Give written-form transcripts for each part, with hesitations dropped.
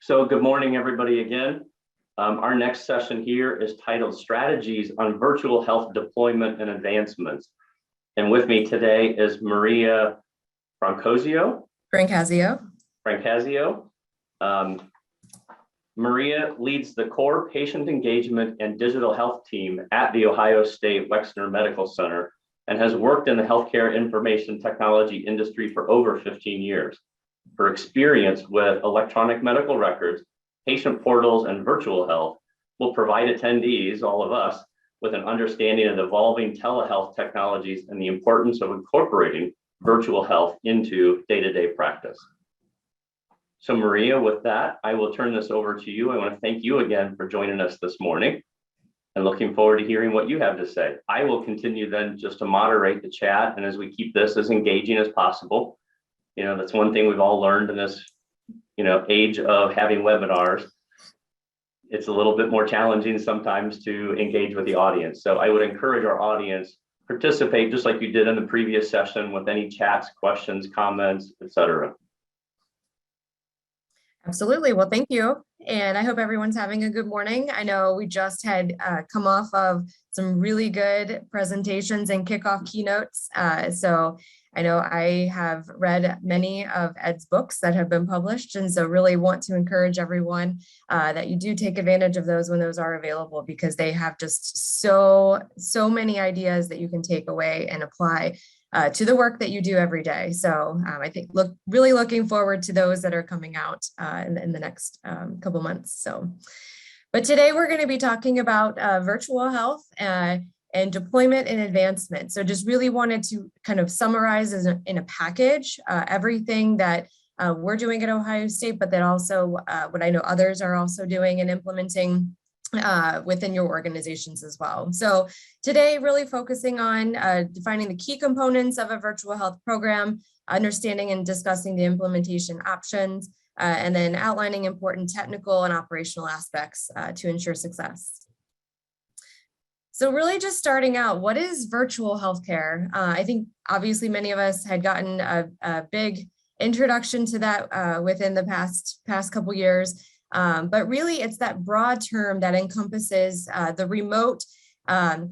So good morning, everybody, again. Our next session here is titled Strategies on Virtual Health Deployment and Advancements. And with me today is Maria Brancazio. Maria leads the core patient engagement and digital health team at the Ohio State Wexner Medical Center and has worked in the healthcare information technology industry for over 15 years. Her experience with electronic medical records, patient portals, and virtual health will provide attendees, all of us, with an understanding of evolving telehealth technologies and the importance of incorporating virtual health into day-to-day practice. So Maria, with that, I will turn this over to you. I want to thank you again for joining us this morning and looking forward to hearing what you have to say. I will continue then just to moderate the chat, and as we keep this as engaging as possible. You know, that's one thing we've all learned in this, age of having webinars. It's a little bit more challenging sometimes to engage with the audience. So I would encourage our audience, participate just like you did in the previous session with any chats, questions, comments, etc. Absolutely. Well, thank you. And I hope everyone's having a good morning. I know we just had come off of some really good presentations and kickoff keynotes. So I know I have read many of Ed's books that have been published, and so really want to encourage everyone that you do take advantage of those when those are available, because they have just so many ideas that you can take away and apply to the work that you do every day. So I think really looking forward to those that are coming out in the next couple months. But today we're going to be talking about virtual health and deployment and advancement. So just really wanted to kind of summarize in a package everything that we're doing at Ohio State, but then also what I know others are also doing and implementing within your organizations as well. So today, really focusing on defining the key components of a virtual health program, understanding and discussing the implementation options, and then outlining important technical and operational aspects to ensure success. So really just starting out, what is virtual healthcare? I think obviously many of us had gotten a big introduction to that within the past couple years. But really, it's that broad term that encompasses the remote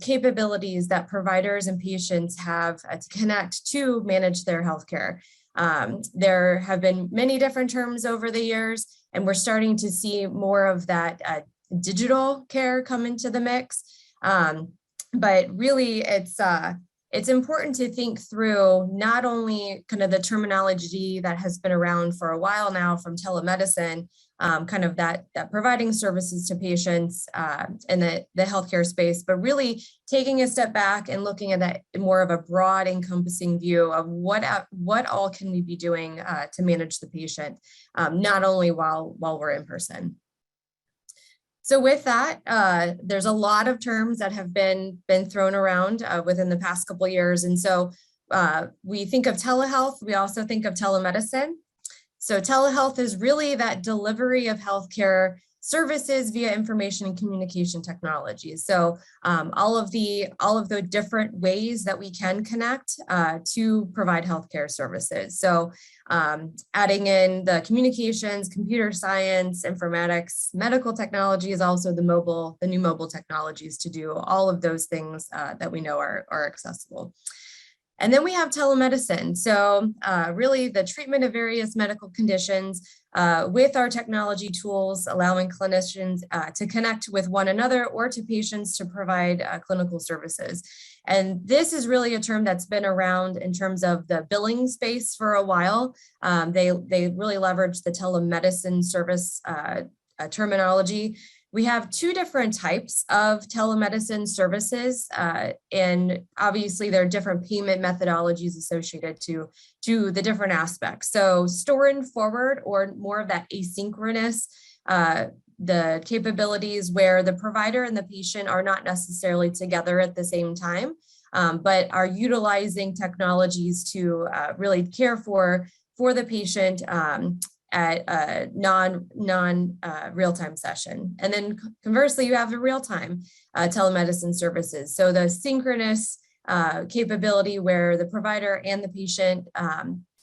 capabilities that providers and patients have to connect to manage their healthcare. There have been many different terms over the years, and we're starting to see more of that digital care come into the mix. But really, it's important to think through not only kind of the terminology that has been around for a while now from telemedicine, kind of that providing services to patients in the healthcare space, but really taking a step back and looking at that more of a broad encompassing view of what all can we be doing to manage the patient, not only while we're in person. So with that, there's a lot of terms that have been thrown around within the past couple of years. And so we think of telehealth, we also think of telemedicine. So telehealth is really that delivery of healthcare services via information and communication technologies. So all of the different ways that we can connect to provide healthcare services. So adding in the communications, computer science, informatics, medical technology is also the new mobile technologies to do all of those things that we know are accessible. And then we have telemedicine. So really the treatment of various medical conditions with our technology tools, allowing clinicians to connect with one another or to patients to provide clinical services. And this is really a term that's been around in terms of the billing space for a while. They really leverage the telemedicine service terminology. We have two different types of telemedicine services, and obviously there are different payment methodologies associated to the different aspects. So store and forward, or more of that asynchronous, the capabilities where the provider and the patient are not necessarily together at the same time, but are utilizing technologies to really care for the patient at a non-real-time session. And then conversely, you have the real-time telemedicine services. So the synchronous capability where the provider and the patient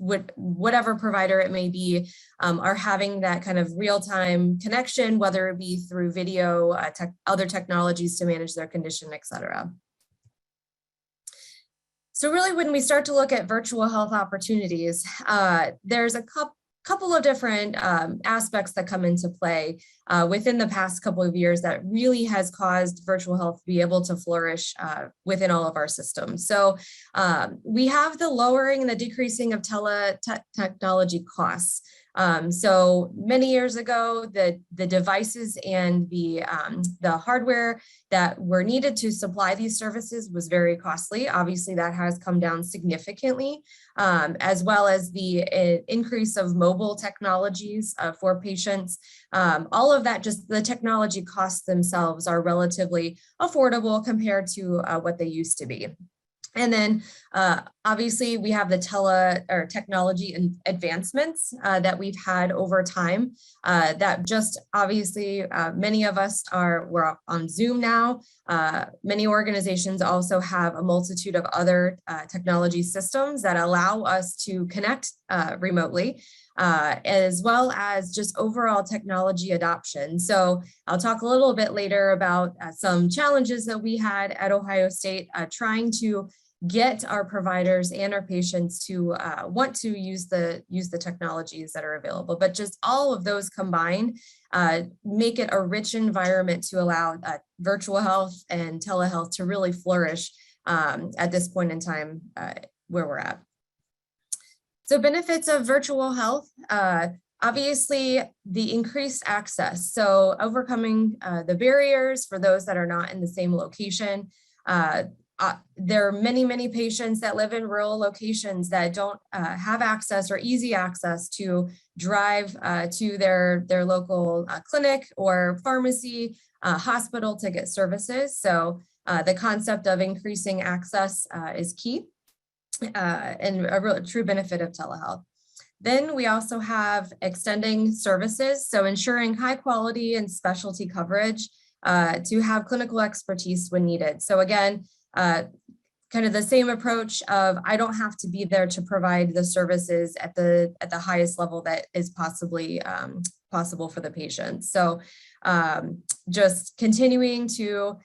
whatever provider it may be, are having that kind of real-time connection, whether it be through video, other technologies to manage their condition, et cetera. So really, when we start to look at virtual health opportunities, there's a couple of different aspects that come into play within the past couple of years that really has caused virtual health to be able to flourish within all of our systems. So we have the lowering and the decreasing of technology costs. So many years ago, the devices and the hardware that were needed to supply these services was very costly. Obviously, that has come down significantly, as well as the increase of mobile technologies for patients. All of that, just the technology costs themselves are relatively affordable compared to what they used to be. And then obviously we have the technology and advancements that we've had over time that just obviously many of us we're on Zoom now. Many organizations also have a multitude of other technology systems that allow us to connect remotely. As well as just overall technology adoption. So I'll talk a little bit later about some challenges that we had at Ohio State trying to get our providers and our patients to want to use the technologies that are available. But just all of those combined make it a rich environment to allow virtual health and telehealth to really flourish at this point in time where we're at. So benefits of virtual health, obviously the increased access. So overcoming the barriers for those that are not in the same location. There are many patients that live in rural locations that don't have access or easy access to drive to their local clinic or pharmacy, hospital to get services. So the concept of increasing access is key. And a real true benefit of telehealth. Then we also have extending services, so ensuring high quality and specialty coverage to have clinical expertise when needed. So again, kind of the same approach of I don't have to be there to provide the services at the highest level that is possibly possible for the patient. So just continuing to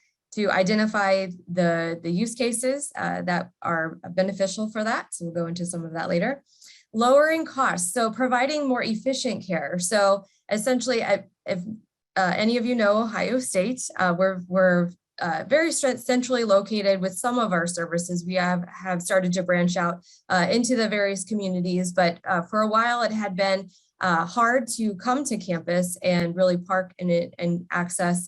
identify the use cases that are beneficial for that. So we'll go into some of that later. Lowering costs, so providing more efficient care. So essentially, if any of you know Ohio State, we're very centrally located with some of our services. We have started to branch out into the various communities, but for a while it had been hard to come to campus and really park in it and access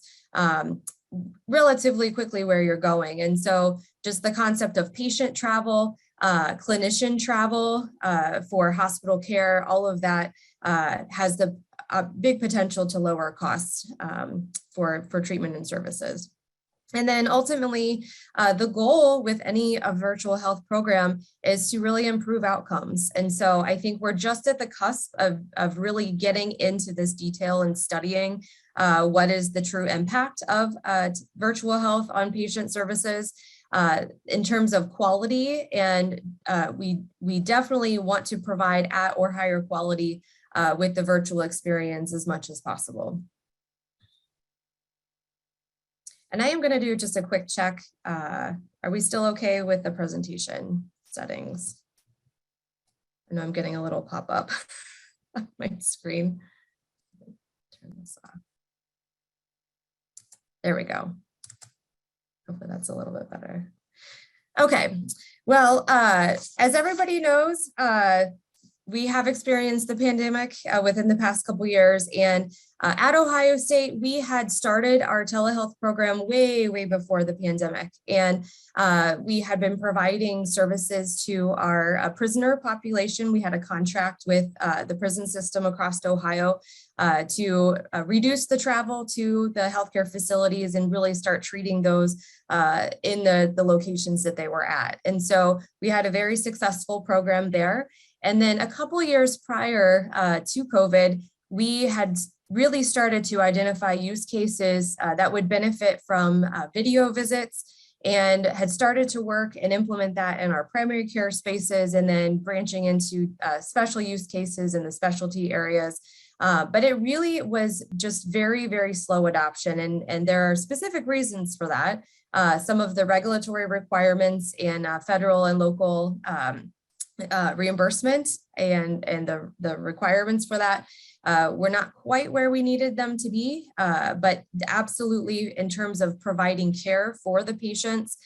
relatively quickly where you're going. And so just the concept of patient travel, clinician travel for hospital care, all of that has the big potential to lower costs for treatment and services. And then ultimately, the goal with any virtual health program is to really improve outcomes. And so I think we're just at the cusp of really getting into this detail and studying what is the true impact of virtual health on patient services in terms of quality. And we definitely want to provide at or higher quality with the virtual experience as much as possible. And I am going to do just a quick check. Are we still okay with the presentation settings? I know I'm getting a little pop-up on my screen. Turn this off. There we go. Hopefully that's a little bit better. Okay, well, as everybody knows, we have experienced the pandemic within the past couple years, and at Ohio State, we had started our telehealth program way before the pandemic, and we had been providing services to our prisoner population. We had a contract with the prison system across Ohio to reduce the travel to the healthcare facilities and really start treating those in the locations that they were at. And so we had a very successful program there. And then a couple of years prior to COVID, we had really started to identify use cases that would benefit from video visits and had started to work and implement that in our primary care spaces, and then branching into special use cases in the specialty areas. But it really was just very, very slow adoption. And there are specific reasons for that. Some of the regulatory requirements in federal and local reimbursement and the requirements for that were not quite where we needed them to be, but absolutely in terms of providing care for the patients,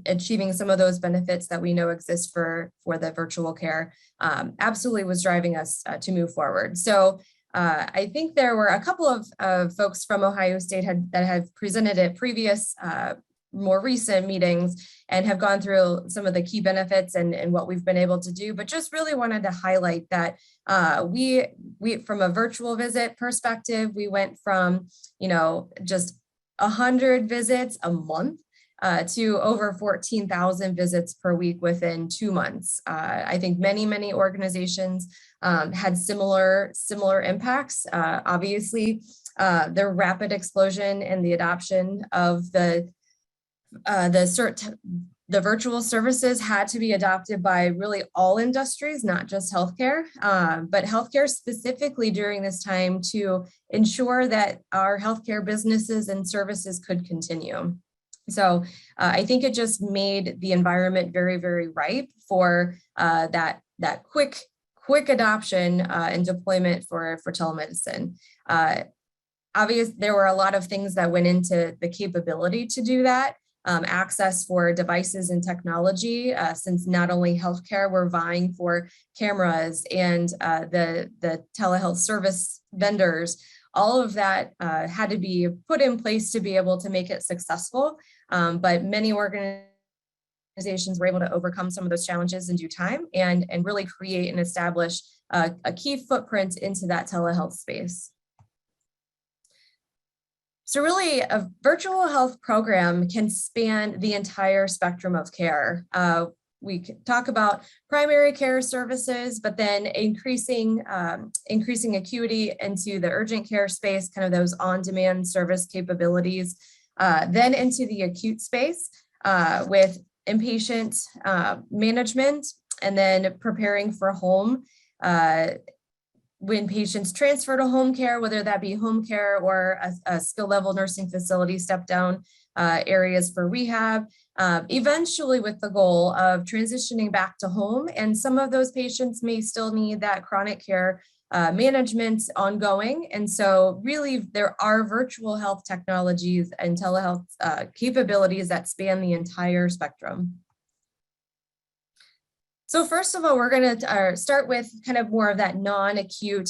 achieving some of those benefits that we know exist for the virtual care, absolutely was driving us to move forward. So I think there were a couple of folks from Ohio State that have presented at previous more recent meetings and have gone through some of the key benefits and what we've been able to do, but just really wanted to highlight that we from a virtual visit perspective, we went from, just 100 visits a month to over 14,000 visits per week within 2 months. I think many organizations had similar impacts. Obviously, the rapid explosion in the adoption of the virtual services had to be adopted by really all industries, not just healthcare, but healthcare specifically during this time to ensure that our healthcare businesses and services could continue. So I think it just made the environment very, very ripe for that quick adoption and deployment for telemedicine. Obviously, there were a lot of things that went into the capability to do that. Access for devices and technology, since not only healthcare, we're vying for cameras and the telehealth service vendors. All of that had to be put in place to be able to make it successful. But many organizations were able to overcome some of those challenges in due time and really create and establish a key footprint into that telehealth space. So really, a virtual health program can span the entire spectrum of care. We can talk about primary care services, but then increasing acuity into the urgent care space, kind of those on-demand service capabilities, then into the acute space with inpatient management, and then preparing for home. When patients transfer to home care, whether that be home care or a skill level nursing facility step down areas for rehab, eventually with the goal of transitioning back to home. And some of those patients may still need that chronic care management ongoing. And so really there are virtual health technologies and telehealth capabilities that span the entire spectrum. So first of all, we're going to start with kind of more of that non-acute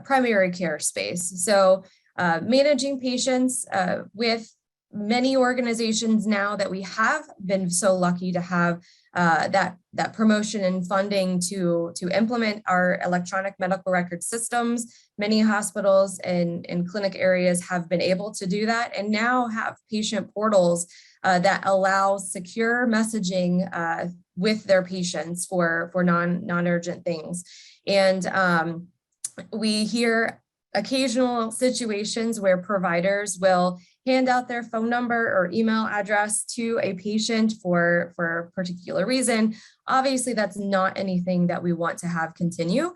primary care space. So managing patients with many organizations now that we have been so lucky to have that promotion and funding to implement our electronic medical record systems. Many hospitals and clinic areas have been able to do that and now have patient portals that allow secure messaging with their patients for non-urgent things. And we hear occasional situations where providers will hand out their phone number or email address to a patient for a particular reason. Obviously, that's not anything that we want to have continue.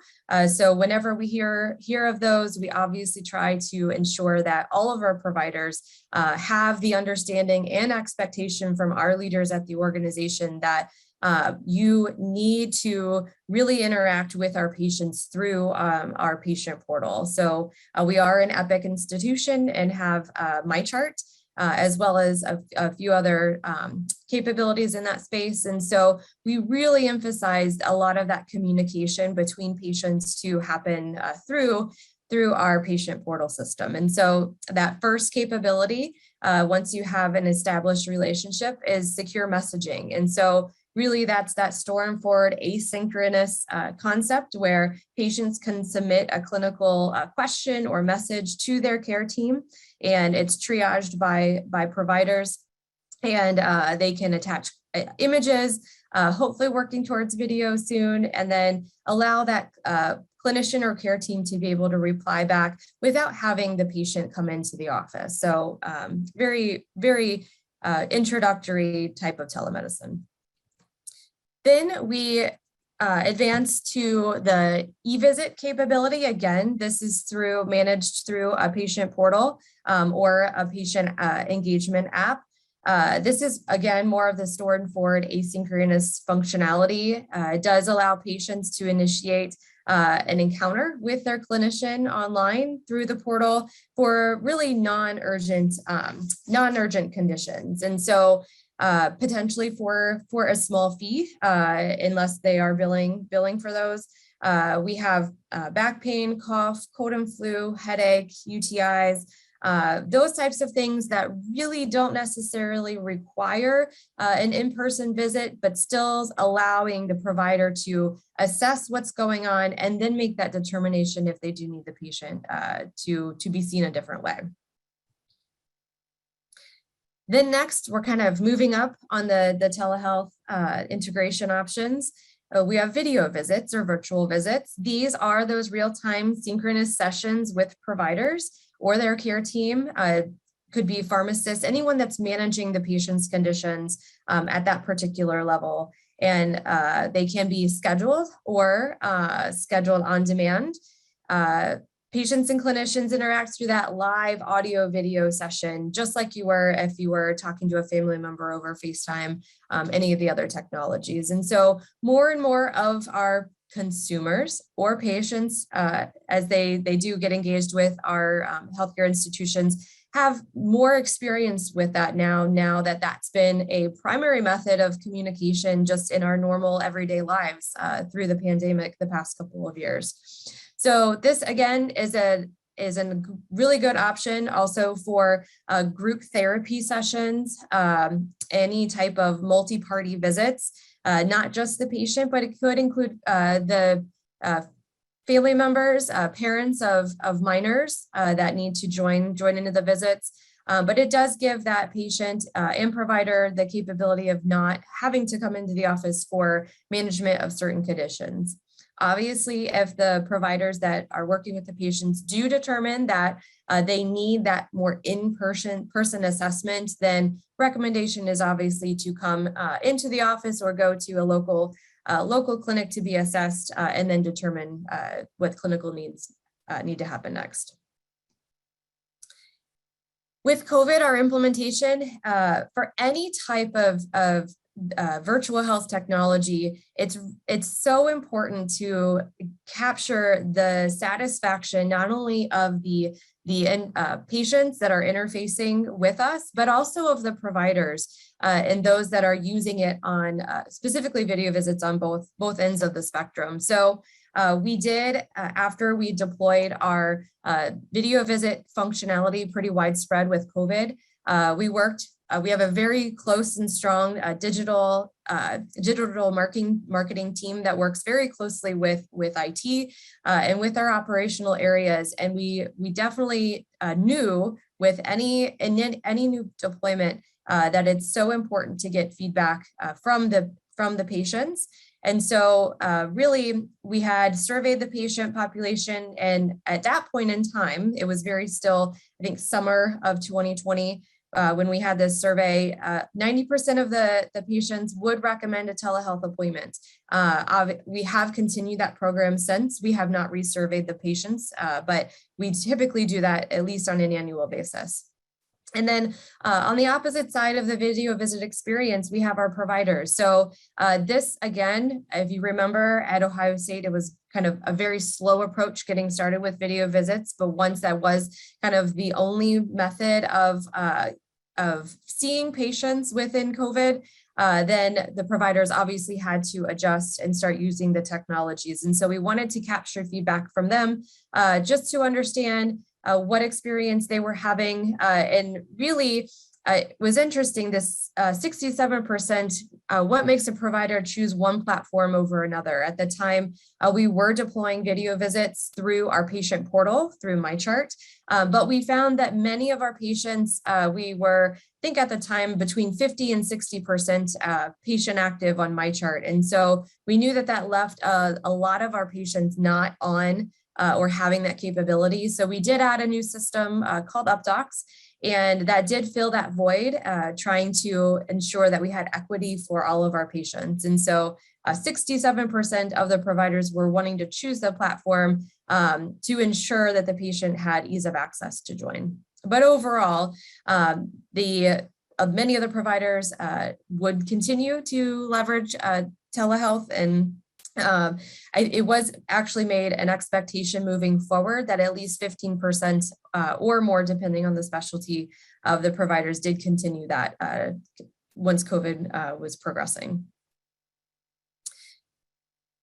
So whenever we hear of those, we obviously try to ensure that all of our providers have the understanding and expectation from our leaders at the organization that you need to really interact with our patients through our patient portal. So we are an Epic institution and have MyChart, as well as a few other capabilities in that space. And so we really emphasized a lot of that communication between patients to happen through our patient portal system. And so that first capability, once you have an established relationship, is secure messaging. And so really, that's that store and forward asynchronous concept where patients can submit a clinical question or message to their care team, and it's triaged by providers, and they can attach images, hopefully working towards video soon, and then allow that clinician or care team to be able to reply back without having the patient come into the office. So very, very introductory type of telemedicine. Then we advanced to the e-visit capability. Again, this is managed through a patient portal or a patient engagement app. This is, again, more of the stored and forward asynchronous functionality. It does allow patients to initiate an encounter with their clinician online through the portal for really non-urgent conditions. And so potentially for a small fee, unless they are billing for those. We have back pain, cough, cold and flu, headache, UTIs, those types of things that really don't necessarily require an in-person visit, but still allowing the provider to assess what's going on and then make that determination if they do need the patient to be seen a different way. Then next, we're kind of moving up on the telehealth integration options. We have video visits or virtual visits. These are those real-time synchronous sessions with providers or their care team. Could be pharmacists, anyone that's managing the patient's conditions at that particular level. And they can be scheduled or scheduled on demand. Patients and clinicians interact through that live audio video session, just like you were if you were talking to a family member over FaceTime, any of the other technologies. And so more and more of our consumers or patients, as they do get engaged with our healthcare institutions, have more experience with that now that that's been a primary method of communication just in our normal everyday lives through the pandemic the past couple of years. So this again is a really good option also for group therapy sessions, any type of multi-party visits, not just the patient, but it could include the family members, parents of minors that need to join into the visits. But it does give that patient and provider the capability of not having to come into the office for management of certain conditions. Obviously, if the providers that are working with the patients do determine that they need that more in-person assessment, then recommendation is obviously to come into the office or go to a local clinic to be assessed and then determine what clinical needs need to happen next. With COVID, our implementation for any type of virtual health technology, it's so important to capture the satisfaction not only of the patients that are interfacing with us, but also of the providers and those that are using it on specifically video visits on both ends of the spectrum. So we did, after we deployed our video visit functionality pretty widespread with COVID, we have a very close and strong digital marketing team that works very closely with IT and with our operational areas. And we definitely knew with any new deployment that it's so important to get feedback from the patients. And so really, we had surveyed the patient population, and at that point in time, it was very still, I think, summer of 2020, when we had this survey, 90% of the patients would recommend a telehealth appointment. We have continued that program since. We have not resurveyed the patients, but we typically do that at least on an annual basis. And then on the opposite side of the video visit experience, we have our providers. So this, again, if you remember at Ohio State, it was kind of a very slow approach getting started with video visits. But once that was kind of the only method of seeing patients within COVID, then the providers obviously had to adjust and start using the technologies. And so we wanted to capture feedback from them just to understand what experience they were having. And really, it was interesting, this 67%, what makes a provider choose one platform over another. At the time, we were deploying video visits through our patient portal, through MyChart, but we found that many of our patients, we were, I think at the time, between 50 and 60% patient active on MyChart. And so we knew that left a lot of our patients not on or having that capability. So we did add a new system called UpDocs. And that did fill that void, trying to ensure that we had equity for all of our patients. And so 67% of the providers were wanting to choose the platform to ensure that the patient had ease of access to join. But overall, many of the providers would continue to leverage telehealth, and it was actually made an expectation moving forward that at least 15% or more, depending on the specialty of the providers, did continue that once COVID was progressing.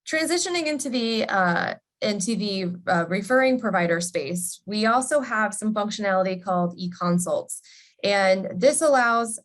Transitioning into the referring provider space, we also have some functionality called e-consults. And this allows,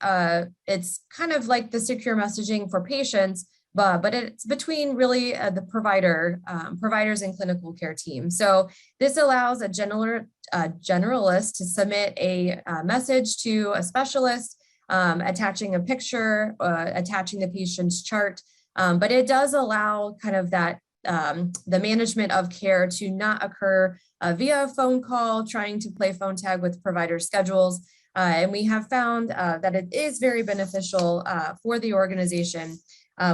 it's kind of like the secure messaging for patients, but it's between really the providers and clinical care team. So this allows a generalist to submit a message to a specialist, attaching a picture, attaching the patient's chart, but it does allow kind of that the management of care to not occur via a phone call, trying to play phone tag with provider schedules. And we have found that it is very beneficial for the organization.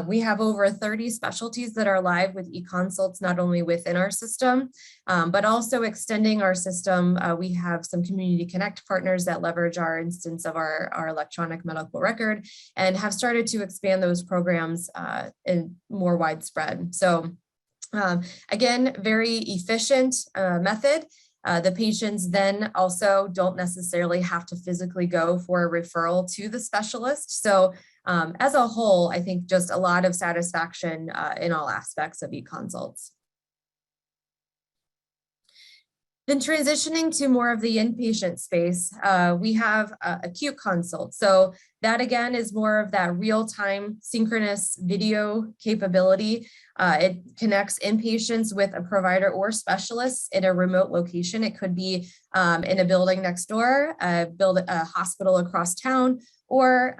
We have over 30 specialties that are live with e-consults, not only within our system, but also extending our system. We have some Community Connect partners that leverage our instance of our electronic medical record and have started to expand those programs in more widespread. So again, very efficient method. The patients then also don't necessarily have to physically go for a referral to the specialist. So as a whole, I think just a lot of satisfaction in all aspects of e-consults. Then transitioning to more of the inpatient space, we have acute consult. So that again is more of that real-time synchronous video capability. It connects inpatients with a provider or specialist in a remote location. It could be in a building next door, a hospital across town, or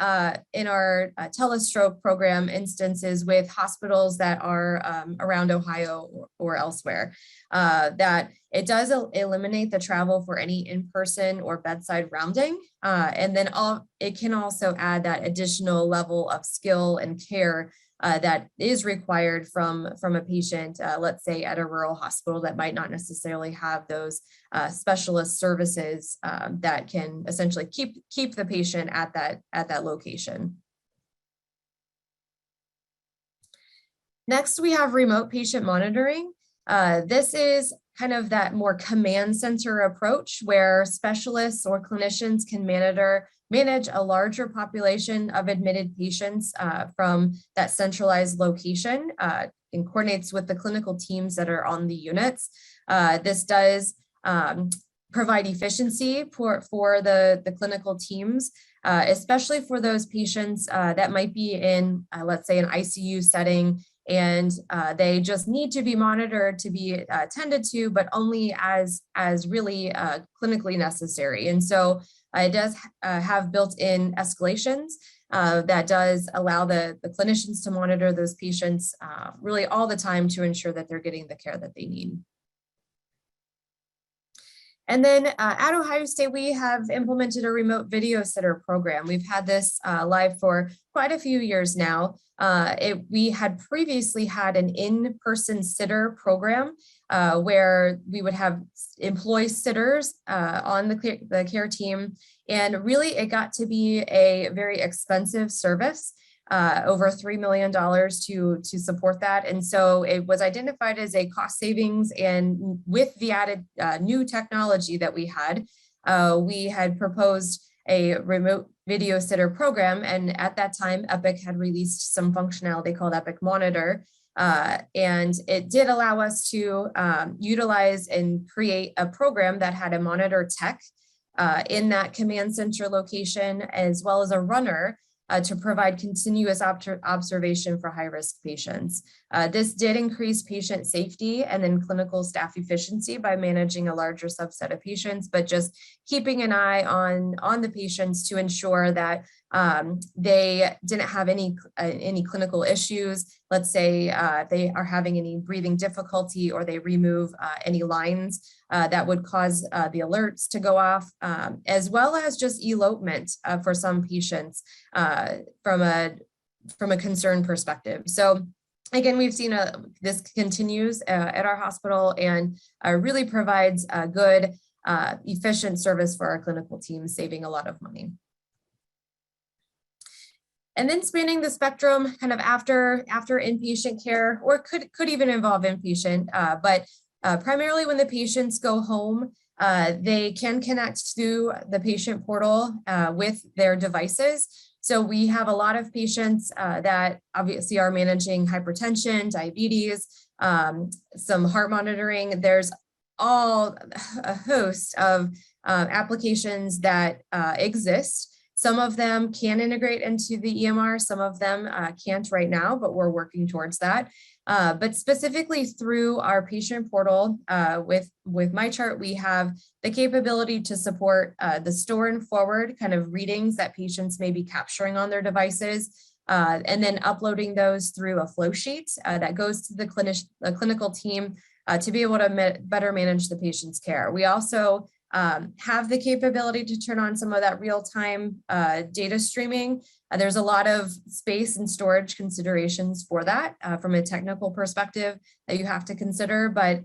in our telestroke program instances with hospitals that are around Ohio or elsewhere. That it does eliminate the travel for any in-person or bedside rounding. And then it can also add that additional level of skill and care that is required from a patient, let's say at a rural hospital that might not necessarily have those specialist services that can essentially keep the patient at that location. Next, we have remote patient monitoring. This is kind of that more command center approach where specialists or clinicians can manage a larger population of admitted patients from that centralized location and coordinates with the clinical teams that are on the units. This does provide efficiency for the clinical teams, especially for those patients that might be in, let's say, an ICU setting, and they just need to be monitored to be attended to, but only as really clinically necessary. And so it does have built-in escalations that does allow the clinicians to monitor those patients really all the time to ensure that they're getting the care that they need. And then at Ohio State, we have implemented a remote video sitter program. We've had this live for quite a few years now. We had previously had an in-person sitter program where we would have employee sitters on the care team. And really, it got to be a very expensive service. Over $3 million to support that. And so it was identified as a cost savings, and with the added new technology that we had proposed a remote video sitter program. And at that time, Epic had released some functionality called Epic Monitor. And it did allow us to utilize and create a program that had a monitor tech in that command center location, as well as a runner to provide continuous observation for high-risk patients. This did increase patient safety and then clinical staff efficiency by managing a larger subset of patients, but just keeping an eye on the patients to ensure that they didn't have any clinical issues. Let's say they are having any breathing difficulty, or they remove any lines that would cause the alerts to go off, as well as just elopement for some patients from a concern perspective. So again, we've seen this continues at our hospital, and really provides a good, efficient service for our clinical team, saving a lot of money. And then spanning the spectrum kind of after inpatient care, or could even involve inpatient, but primarily when the patients go home, they can connect through the patient portal with their devices. So we have a lot of patients that obviously are managing hypertension, diabetes, some heart monitoring. There's a host of applications that exist. Some of them can integrate into the EMR, some of them can't right now, but we're working towards that. But specifically through our patient portal with MyChart, we have the capability to support the store and forward kind of readings that patients may be capturing on their devices, and then uploading those through a flow sheet that goes to the clinical team to be able to better manage the patient's care. We also have the capability to turn on some of that real-time data streaming. There's a lot of space and storage considerations for that from a technical perspective that you have to consider, but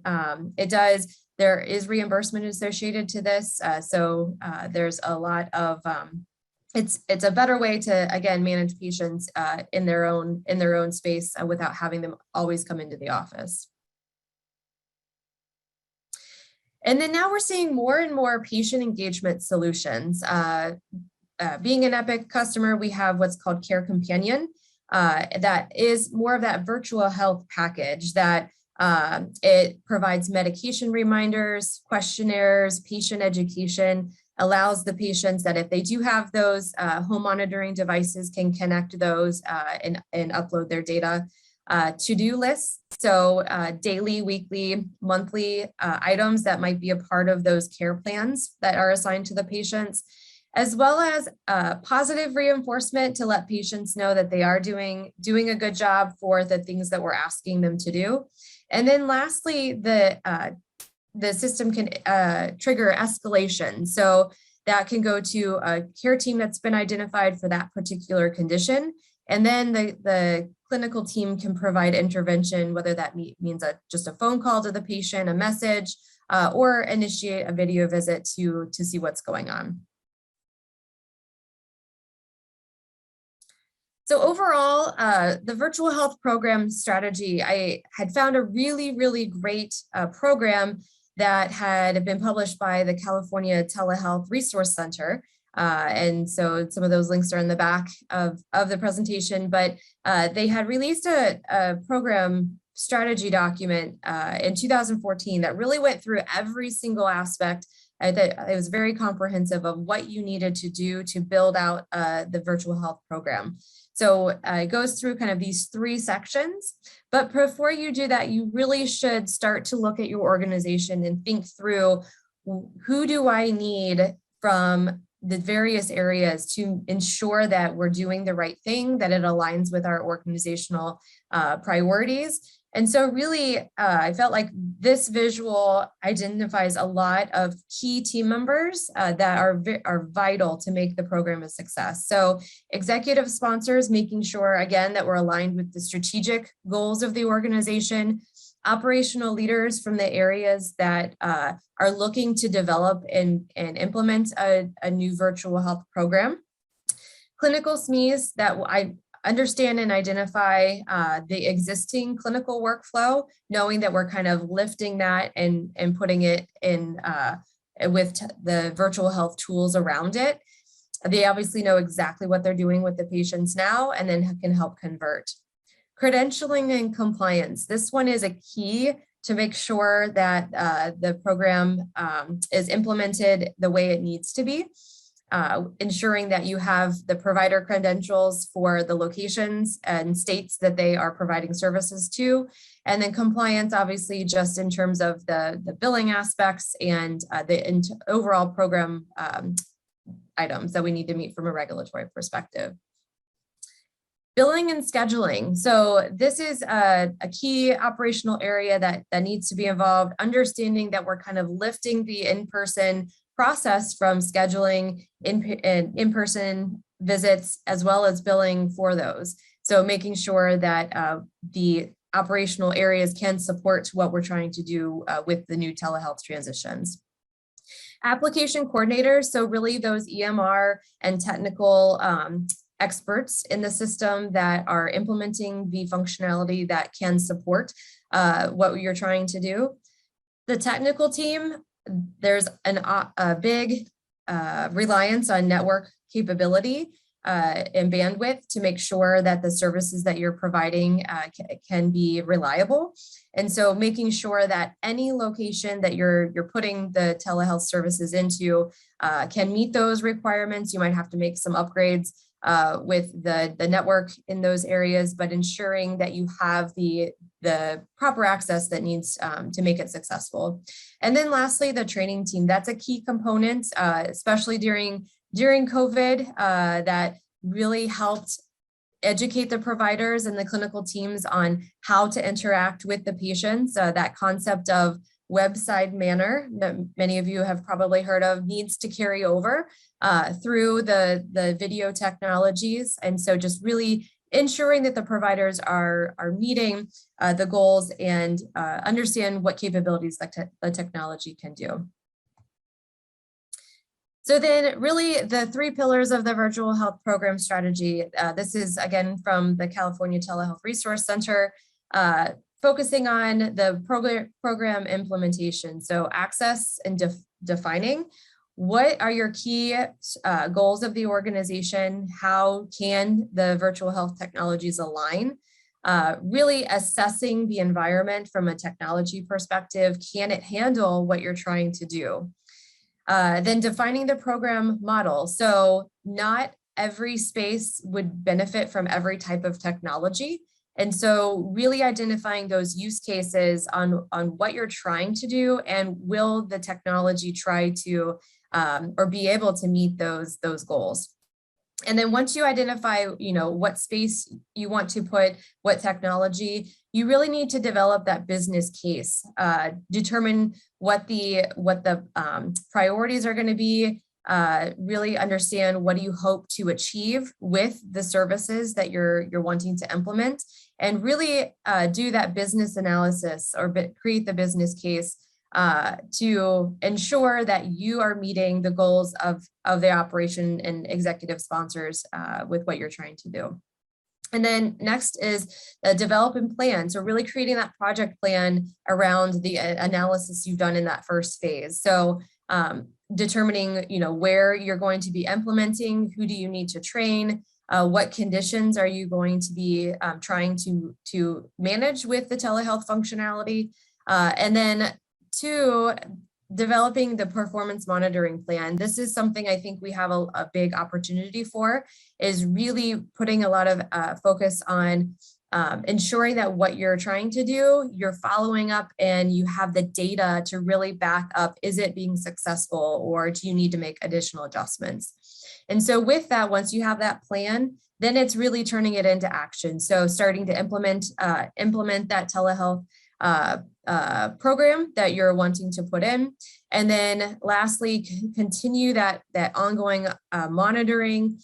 there is reimbursement associated to this. So there's a lot of, it's a better way to, again, manage patients in their own space without having them always come into the office. And then now we're seeing more and more patient engagement solutions. Being an Epic customer, we have what's called Care Companion. That is more of that virtual health package that it provides medication reminders, questionnaires, patient education, allows the patients that if they do have those home monitoring devices can connect those and upload their data. To-do lists, so daily, weekly, monthly items that might be a part of those care plans that are assigned to the patients, as well as positive reinforcement to let patients know that they are doing a good job for the things that we're asking them to do. And then lastly, the system can trigger escalation. So that can go to a care team that's been identified for that particular condition. And then the clinical team can provide intervention, whether that means just a phone call to the patient, a message, or initiate a video visit to see what's going on. So overall, the virtual health program strategy, I had found a really, really great program that had been published by the California Telehealth Resource Center. And so some of those links are in the back of the presentation, but they had released a program strategy document in 2014 that really went through every single aspect. That it was very comprehensive of what you needed to do to build out the virtual health program. So it goes through kind of these 3 sections, but before you do that, you really should start to look at your organization and think through, who do I need from the various areas to ensure that we're doing the right thing, that it aligns with our organizational priorities. And so really, I felt like this visual identifies a lot of key team members that are vital to make the program a success. So executive sponsors, making sure, again, that we're aligned with the strategic goals of the organization, operational leaders from the areas that are looking to develop and implement a new virtual health program, clinical SMEs that I understand and identify the existing clinical workflow, knowing that we're kind of lifting that and putting it in with the virtual health tools around it. They obviously know exactly what they're doing with the patients now, and then can help convert. Credentialing and compliance. This one is a key to make sure that the program is implemented the way it needs to be. Ensuring that you have the provider credentials for the locations and states that they are providing services to. And then compliance, obviously, just in terms of the billing aspects and the overall program items that we need to meet from a regulatory perspective. Billing and scheduling. So this is a key operational area that needs to be involved, understanding that we're kind of lifting the in-person process from scheduling in-person visits as well as billing for those. So making sure that the operational areas can support what we're trying to do with the new telehealth transitions. Application coordinators, so really those EMR and technical experts in the system that are implementing the functionality that can support what you're trying to do. The technical team, there's a big reliance on network capability and bandwidth to make sure that the services that you're providing can be reliable. And so making sure that any location that you're putting the telehealth services into can meet those requirements. You might have to make some upgrades with the network in those areas, but ensuring that you have the proper access that needs to make it successful. And then lastly, the training team. That's a key component, especially during COVID, that really helped educate the providers and the clinical teams on how to interact with the patients. That concept of webside manner that many of you have probably heard of needs to carry over through the video technologies. And so just really ensuring that the providers are meeting the goals and understand what capabilities the technology can do. So then really the 3 pillars of the virtual health program strategy, this is again from the California Telehealth Resource Center, focusing on the program implementation. So access and defining what are your key goals of the organization? How can the virtual health technologies align? Really assessing the environment from a technology perspective. Can it handle what you're trying to do? Then defining the program model. So not every space would benefit from every type of technology. And so really identifying those use cases on what you're trying to do and will the technology try to or be able to meet those goals. And then once you identify, what space you want to put, what technology, you really need to develop that business case, determine what the priorities are going to be, really understand what do you hope to achieve with the services that you're wanting to implement, and really do that business analysis or create the business case to ensure that you are meeting the goals of the operation and executive sponsors with what you're trying to do. And then next is the develop and plan. So really creating that project plan around the analysis you've done in that first phase. So determining, where you're going to be implementing, who do you need to train, what conditions are you going to be trying to manage with the telehealth functionality, and then 2, developing the performance monitoring plan. This is something I think we have a big opportunity for, is really putting a lot of focus on ensuring that what you're trying to do, you're following up and you have the data to really back up, is it being successful or do you need to make additional adjustments? And so with that, once you have that plan, then it's really turning it into action. So starting to implement that telehealth program that you're wanting to put in. And then lastly, continue that ongoing monitoring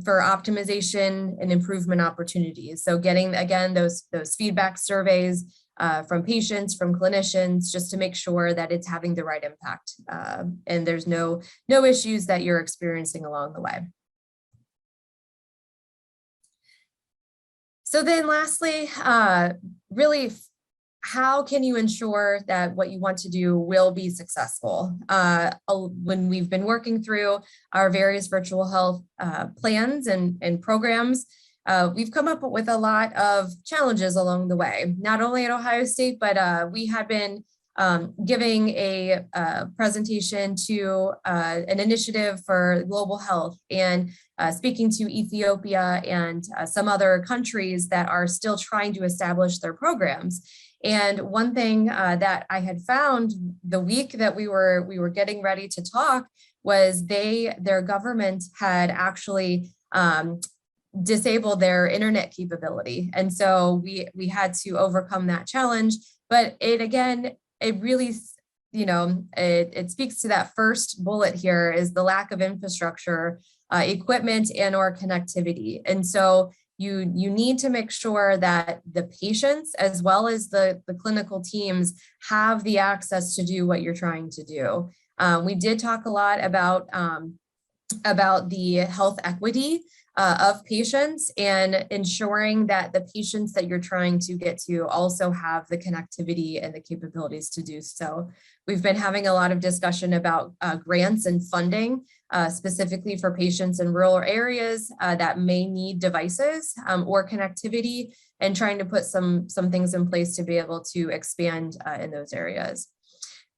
for optimization and improvement opportunities. So getting, again, those feedback surveys from patients, from clinicians, just to make sure that it's having the right impact and there's no issues that you're experiencing along the way. So then lastly, really, how can you ensure that what you want to do will be successful? When we've been working through our various virtual health plans and programs, we've come up with a lot of challenges along the way, not only at Ohio State, but we had been giving a presentation to an initiative for global health and speaking to Ethiopia and some other countries that are still trying to establish their programs. And one thing that I had found the week that we were getting ready to talk was their government had actually disabled their internet capability. And so we had to overcome that challenge. But it really, it speaks to that first bullet here is the lack of infrastructure, equipment and or connectivity. And so you need to make sure that the patients as well as the clinical teams have the access to do what you're trying to do. We did talk a lot about the health equity of patients and ensuring that the patients that you're trying to get to also have the connectivity and the capabilities to do so. We've been having a lot of discussion about grants and funding, specifically for patients in rural areas that may need devices or connectivity, and trying to put some things in place to be able to expand in those areas.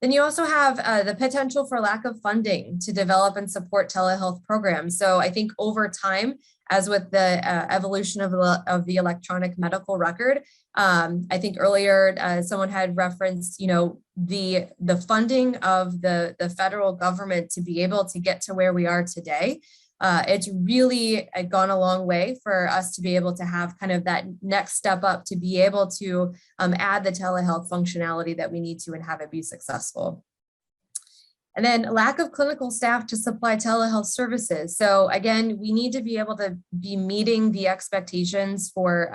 Then you also have the potential for lack of funding to develop and support telehealth programs. So I think over time, as with the evolution of the electronic medical record, I think earlier someone had referenced, the funding of the federal government to be able to get to where we are today. It's really gone a long way for us to be able to have kind of that next step up to be able to add the telehealth functionality that we need to and have it be successful. And then lack of clinical staff to supply telehealth services. So again, we need to be able to be meeting the expectations for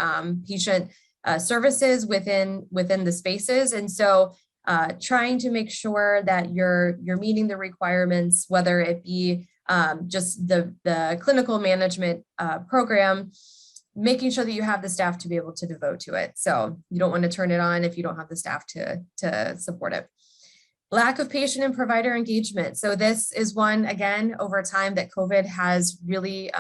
patient services within the spaces. And so trying to make sure that you're meeting the requirements, whether it be just the clinical management program, making sure that you have the staff to be able to devote to it. So you don't want to turn it on if you don't have the staff to support it. Lack of patient and provider engagement. So this is one, again, over time that COVID has really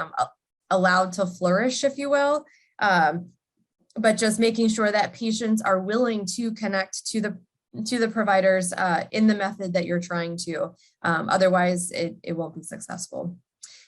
allowed to flourish, if you will. But just making sure that patients are willing to connect to the providers in the method that you're trying to. Otherwise, it won't be successful.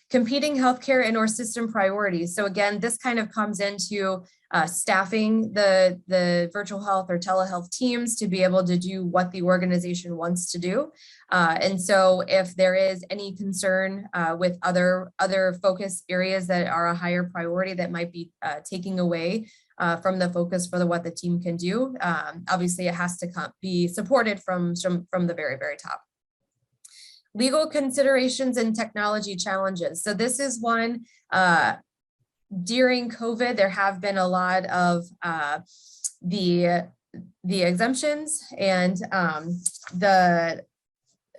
Competing healthcare and or system priorities. So again, this kind of comes into staffing the virtual health or telehealth teams to be able to do what the organization wants to do. And so if there is any concern with other focus areas that are a higher priority that might be taking away from the focus for what the team can do, obviously it has to be supported from the very, very top. Legal considerations and technology challenges. So this is one, during COVID, there have been a lot of the exemptions and the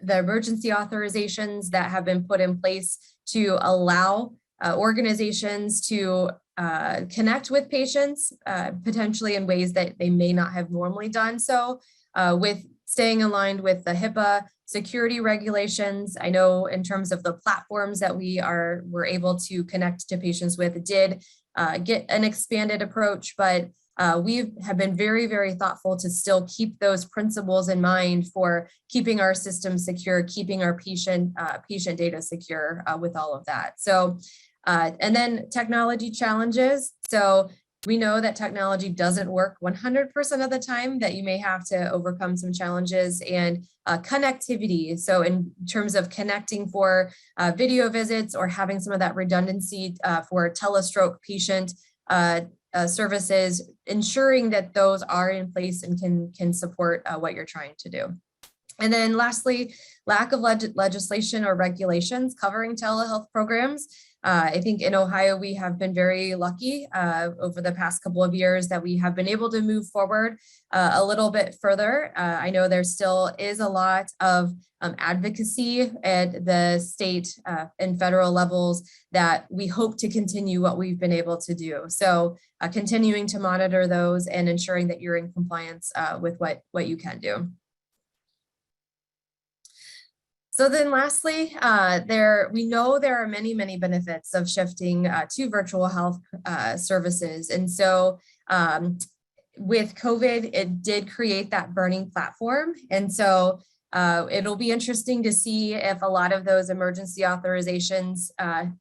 emergency authorizations that have been put in place to allow organizations to connect with patients, potentially in ways that they may not have normally done so, with staying aligned with the HIPAA security regulations. I know in terms of the platforms that we're able to connect to patients with did get an expanded approach, but we have been very, very thoughtful to still keep those principles in mind for keeping our system secure, keeping our patient data secure with all of that. So, and then technology challenges. So we know that technology doesn't work 100% of the time, that you may have to overcome some challenges, and connectivity. So in terms of connecting for video visits or having some of that redundancy for telestroke patient services, ensuring that those are in place and can support what you're trying to do. And then lastly, lack of legislation or regulations covering telehealth programs. I think in Ohio, we have been very lucky over the past couple of years that we have been able to move forward a little bit further. I know there still is a lot of advocacy at the state and federal levels that we hope to continue what we've been able to do. So continuing to monitor those and ensuring that you're in compliance with what you can do. So then lastly, we know there are many, many benefits of shifting to virtual health services. And so with COVID, it did create that burning platform. And so it'll be interesting to see if a lot of those emergency authorizations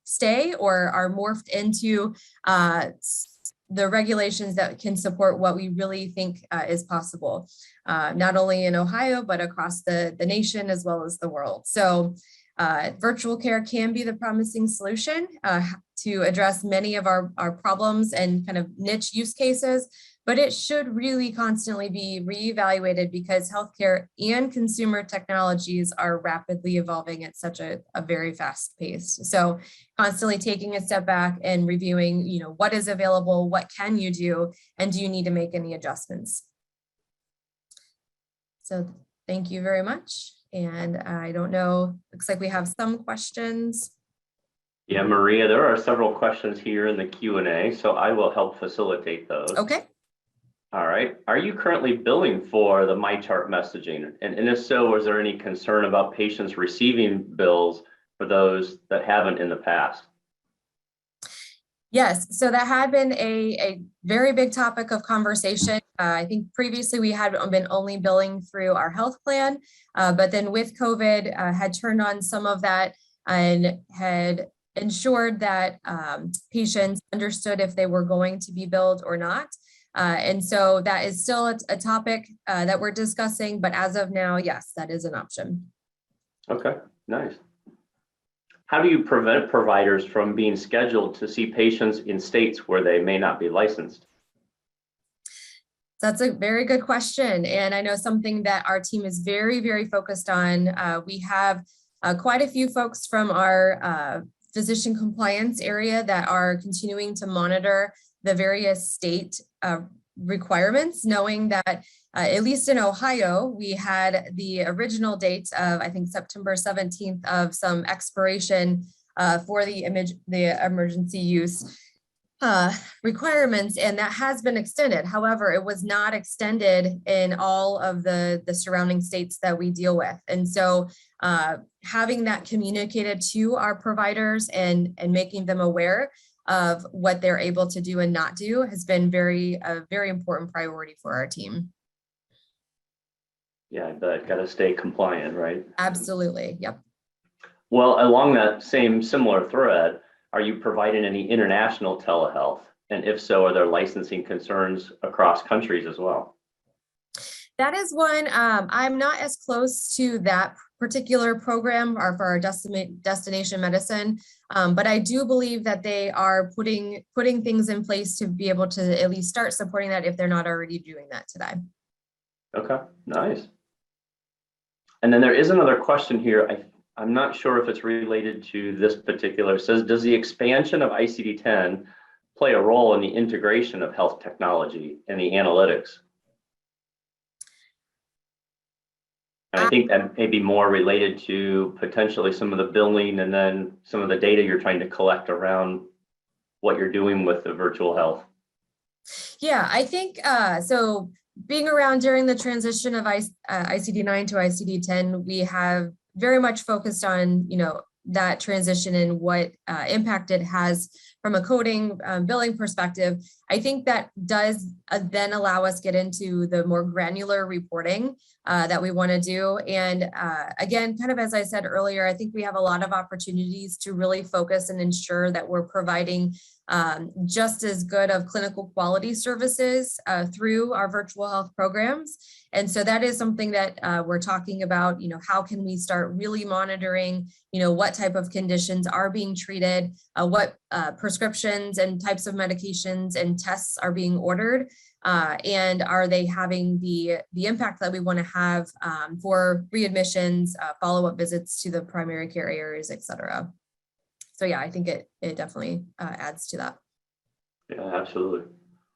stay or are morphed into the regulations that can support what we really think is possible, not only in Ohio, but across the nation as well as the world. So virtual care can be the promising solution to address many of our problems and kind of niche use cases, but it should really constantly be reevaluated because healthcare and consumer technologies are rapidly evolving at such a very fast pace. So constantly taking a step back and reviewing, what is available, what can you do, and do you need to make any adjustments? So thank you very much. And I don't know, looks like we have some questions. Yeah, Maria, there are several questions here in the Q&A, so I will help facilitate those. Okay. All right. Are you currently billing for the MyChart messaging? And if so, was there any concern about patients receiving bills for those that haven't in the past? Yes, so that had been a very big topic of conversation. I think previously we had been only billing through our health plan, but then with COVID had turned on some of that and had ensured that patients understood if they were going to be billed or not. And so that is still a topic that we're discussing, but as of now, yes, that is an option. Okay, nice. How do you prevent providers from being scheduled to see patients in states where they may not be licensed? That's a very good question. And I know something that our team is very, very focused on. We have quite a few folks from our physician compliance area that are continuing to monitor the various state requirements, knowing that at least in Ohio, we had the original date of, I think, September 17th of some expiration for the emergency use requirements, and that has been extended. However, it was not extended in all of the surrounding states that we deal with. And so having that communicated to our providers and making them aware of what they're able to do and not do has been a very important priority for our team. Yeah, I bet. Got to stay compliant, right? Absolutely. Yep. Well, along that similar thread, are you providing any international telehealth? And if so, are there licensing concerns across countries as well? That is one. I'm not as close to that particular program or for our destination medicine, but I do believe that they are putting things in place to be able to at least start supporting that if they're not already doing that today. Okay, nice. And then there is another question here. I'm not sure if it's related to this particular. It says, does the expansion of ICD-10 play a role in the integration of health technology and the analytics? And I think that may be more related to potentially some of the billing and then some of the data you're trying to collect around what you're doing with the virtual health. Yeah, I think so. Being around during the transition of ICD-9 to ICD-10, we have very much focused on, that transition and what impact it has from a coding billing perspective. I think that does then allow us get into the more granular reporting that we want to do. And again, kind of as I said earlier, I think we have a lot of opportunities to really focus and ensure that we're providing just as good of clinical quality services through our virtual health programs. And so that is something that we're talking about, how can we start really monitoring, what type of conditions are being treated, what prescriptions and types of medications and tests are being ordered, and are they having the impact that we want to have for readmissions, follow-up visits to the primary care areas, et cetera. So yeah, I think it definitely adds to that. Yeah, absolutely.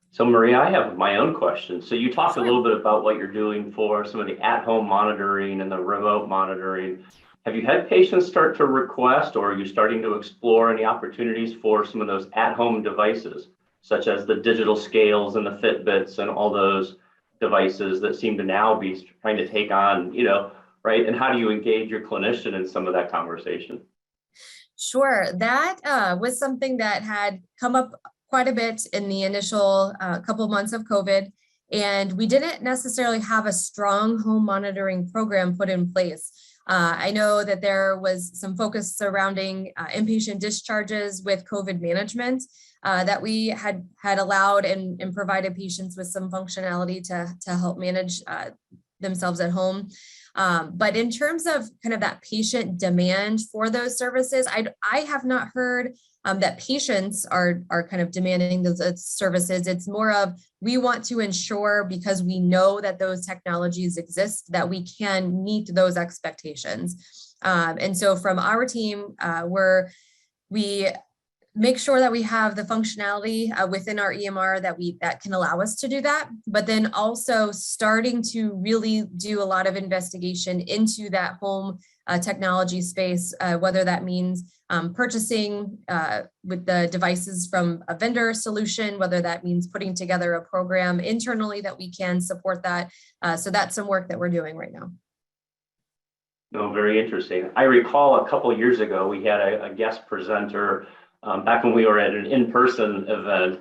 So Maria, I have my own question. So you talked a little bit about what you're doing for some of the at-home monitoring and the remote monitoring. Have you had patients start to request, or are you starting to explore any opportunities for some of those at-home devices, such as the digital scales and the Fitbits and all those devices that seem to now be trying to take on, right? And how do you engage your clinician in some of that conversation? Sure, that was something that had come up quite a bit in the initial couple of months of COVID, and we didn't necessarily have a strong home monitoring program put in place. I know that there was some focus surrounding inpatient discharges with COVID management that we had allowed and provided patients with some functionality to help manage themselves at home. But in terms of kind of that patient demand for those services, I have not heard that patients are kind of demanding those services. It's more of, we want to ensure, because we know that those technologies exist, that we can meet those expectations. And so from our team, we make sure that we have the functionality within our EMR that can allow us to do that, but then also starting to really do a lot of investigation into that home technology space, whether that means purchasing with the devices from a vendor solution, whether that means putting together a program internally that we can support that. So that's some work that we're doing right now. No, very interesting. I recall a couple of years ago, we had a guest presenter back when we were at an in-person event,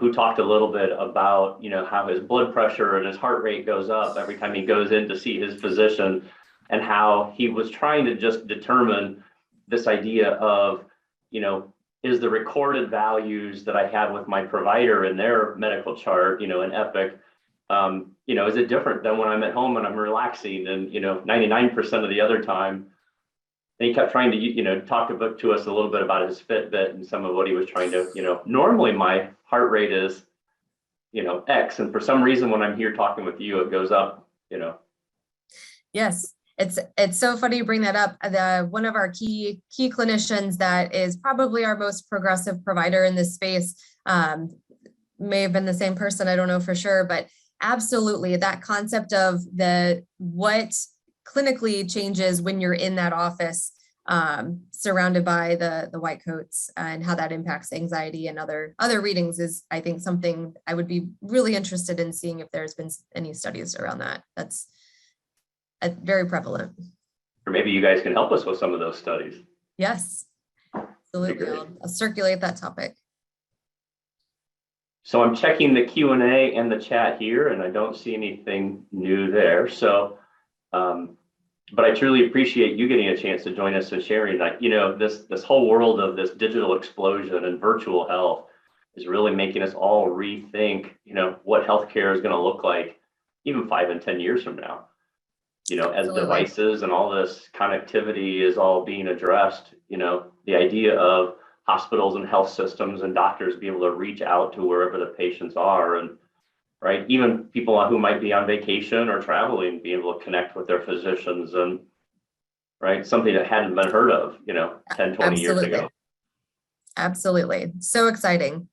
who talked a little bit about, how his blood pressure and his heart rate goes up every time he goes in to see his physician, and how he was trying to just determine this idea of, is the recorded values that I have with my provider in their medical chart, in Epic, is it different than when I'm at home and I'm relaxing and, 99% of the other time. And he kept trying to, talk to us a little bit about his Fitbit and some of what he was trying to, normally my heart rate is, X. And for some reason, when I'm here talking with you, it goes up, Yes, it's so funny you bring that up. One of our key clinicians that is probably our most progressive provider in this space, may have been the same person, I don't know for sure, but absolutely that concept of what clinically changes when you're in that office, surrounded by the white coats, and how that impacts anxiety and other readings is, I think, something I would be really interested in seeing if there's been any studies around that. That's very prevalent. Or maybe you guys can help us with some of those studies. Yes, absolutely. I'll circulate that topic. So I'm checking the Q&A and the chat here, and I don't see anything new there. So, but I truly appreciate you getting a chance to join us and sharing that. This whole world of this digital explosion and virtual health is really making us all rethink, what healthcare is going to look like even 5 and 10 years from now. As Absolutely. Devices and all this connectivity is all being addressed, the idea of hospitals and health systems and doctors be able to reach out to wherever the patients are, and right, even people who might be on vacation or traveling, be able to connect with their physicians, and right, something that hadn't been heard of, 10, 20 years ago. Absolutely. So exciting.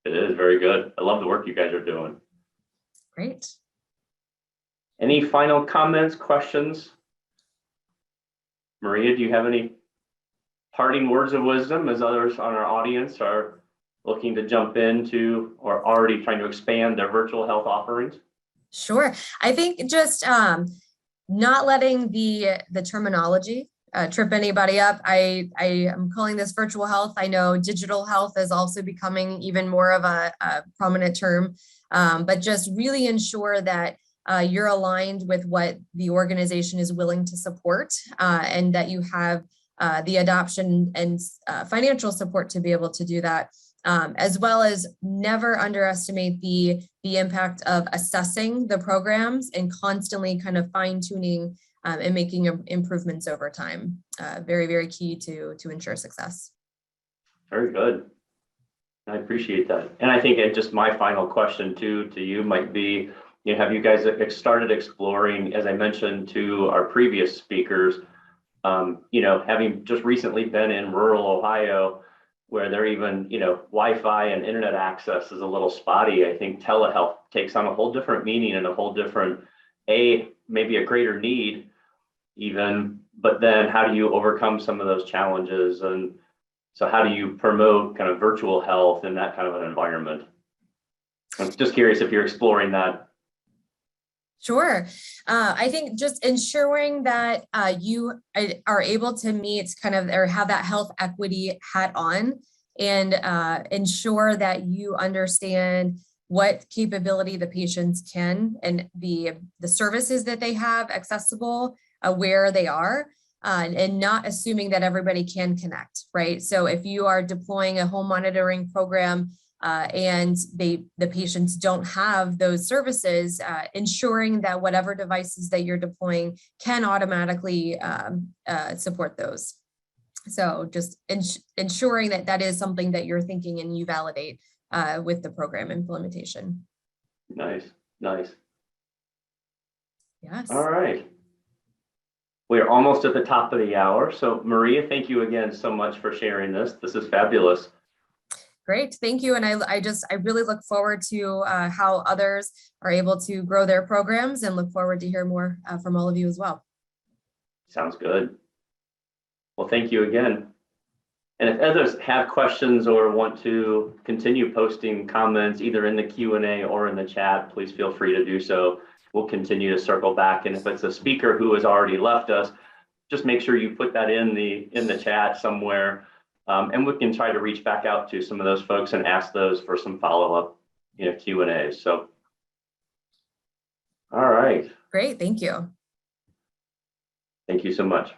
It is very good. I love the work you guys are doing. Great. Any final comments, questions? Maria, do you have any parting words of wisdom as others on our audience are looking to jump into or already trying to expand their virtual health offerings? Sure. I think just not letting the terminology trip anybody up. I am calling this virtual health. I know digital health is also becoming even more of a prominent term, but just really ensure that you're aligned with what the organization is willing to support, and that you have the adoption and financial support to be able to do that, as well as never underestimate the impact of assessing the programs and constantly kind of fine tuning and making improvements over time. Very, very key to ensure success. Very good. I appreciate that. And I think just my final question to you might be, have you guys started exploring, as I mentioned to our previous speakers, having just recently been in rural Ohio, where they're even, Wi-Fi and internet access is a little spotty. I think telehealth takes on a whole different meaning and a whole different, maybe a greater need even, but then how do you overcome some of those challenges? And so how do you promote kind of virtual health in that kind of an environment? I'm just curious if you're exploring that. Sure. I think just ensuring that you are able to meet kind of or have that health equity hat on, and ensure that you understand what capability the patients can and the services that they have accessible where they are. And not assuming that everybody can connect, right? So if you are deploying a home monitoring program and the patients don't have those services, ensuring that whatever devices that you're deploying can automatically support those. So just ensuring that that is something that you're thinking and you validate with the program implementation. Nice, nice. Yes. All right. We are almost at the top of the hour. So Maria, thank you again so much for sharing this. This is fabulous. Great, thank you. And I really look forward to how others are able to grow their programs and look forward to hear more from all of you as well. Sounds good. Well, thank you again. And if others have questions or want to continue posting comments either in the Q&A or in the chat, please feel free to do so. We'll continue to circle back. And if it's a speaker who has already left us, just make sure you put that in the chat somewhere. And we can try to reach back out to some of those folks and ask those for some follow-up, Q&As. So, all right. Great, thank you. Thank you so much.